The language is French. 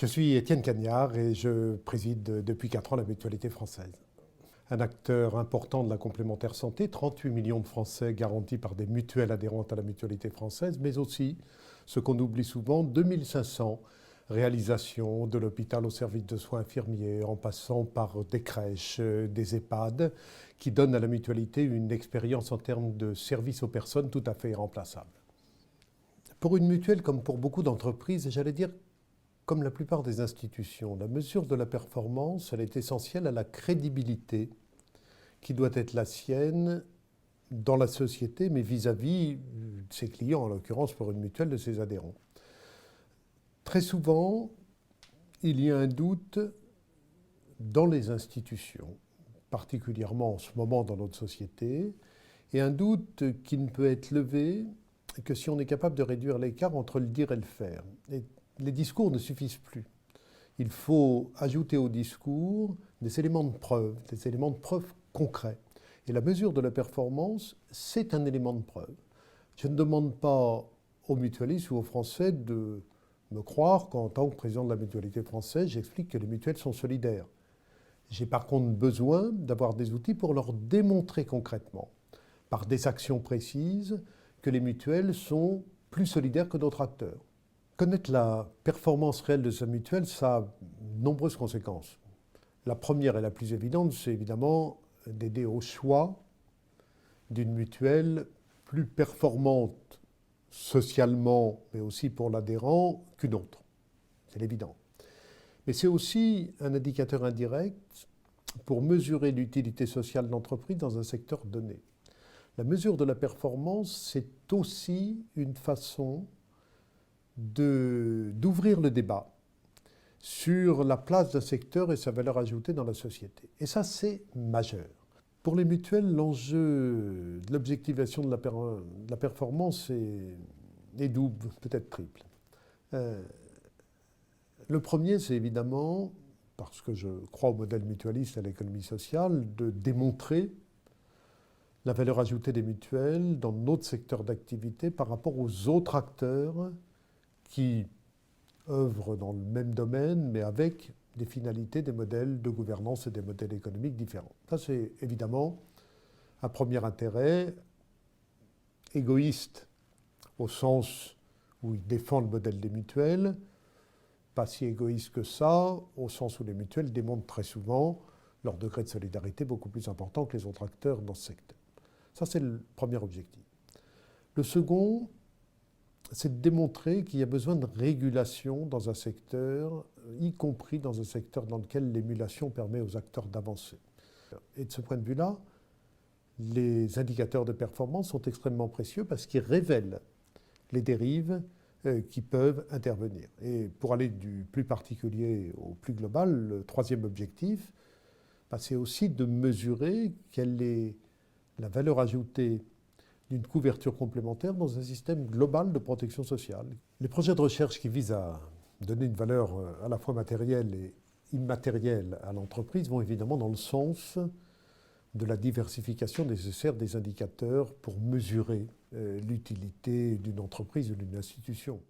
Je suis Étienne Cagnard et je préside depuis 4 ans la Mutualité française. Un acteur important de la complémentaire santé, 38 millions de Français garantis par des mutuelles adhérentes à la Mutualité française, mais aussi, ce qu'on oublie souvent, 2500 réalisations de l'hôpital au service de soins infirmiers, en passant par des crèches, des EHPAD, qui donnent à la Mutualité une expérience en termes de service aux personnes tout à fait irremplaçable. Pour une mutuelle, comme pour beaucoup d'entreprises, j'allais dire comme la plupart des institutions, la mesure de la performance, elle est essentielle à la crédibilité qui doit être la sienne dans la société, mais vis-à-vis de ses clients, en l'occurrence pour une mutuelle de ses adhérents. Très souvent, il y a un doute dans les institutions, particulièrement en ce moment dans notre société, et un doute qui ne peut être levé que si on est capable de réduire l'écart entre le dire et le faire. Et les discours ne suffisent plus. Il faut ajouter au discours des éléments de preuve concrets. Et la mesure de la performance, c'est un élément de preuve. Je ne demande pas aux mutualistes ou aux Français de me croire qu'en tant que président de la Mutualité française, j'explique que les mutuelles sont solidaires. J'ai par contre besoin d'avoir des outils pour leur démontrer concrètement, par des actions précises, que les mutuelles sont plus solidaires que d'autres acteurs. Connaître la performance réelle de sa mutuelle, ça a de nombreuses conséquences. La première et la plus évidente, c'est évidemment d'aider au choix d'une mutuelle plus performante socialement, mais aussi pour l'adhérent, qu'une autre. C'est évident. Mais c'est aussi un indicateur indirect pour mesurer l'utilité sociale de l'entreprise dans un secteur donné. La mesure de la performance, c'est aussi une façon d'ouvrir le débat sur la place d'un secteur et sa valeur ajoutée dans la société. Et ça, c'est majeur. Pour les mutuelles, l'enjeu de l'objectivation de la performance est double, peut-être triple. Le premier, c'est évidemment, parce que je crois au modèle mutualiste et à l'économie sociale, de démontrer la valeur ajoutée des mutuelles dans notre secteur d'activité par rapport aux autres acteurs qui œuvrent dans le même domaine, mais avec des finalités, des modèles de gouvernance et des modèles économiques différents. Ça, c'est évidemment un premier intérêt égoïste, au sens où il défend le modèle des mutuelles, pas si égoïste que ça, au sens où les mutuelles démontrent très souvent leur degré de solidarité beaucoup plus important que les autres acteurs dans ce secteur. Ça, c'est le premier objectif. Le second, c'est de démontrer qu'il y a besoin de régulation dans un secteur, y compris dans un secteur dans lequel l'émulation permet aux acteurs d'avancer. Et de ce point de vue-là, les indicateurs de performance sont extrêmement précieux parce qu'ils révèlent les dérives qui peuvent intervenir. Et pour aller du plus particulier au plus global, le troisième objectif, c'est aussi de mesurer quelle est la valeur ajoutée d'une couverture complémentaire dans un système global de protection sociale. Les projets de recherche qui visent à donner une valeur à la fois matérielle et immatérielle à l'entreprise vont évidemment dans le sens de la diversification nécessaire des indicateurs pour mesurer l'utilité d'une entreprise ou d'une institution.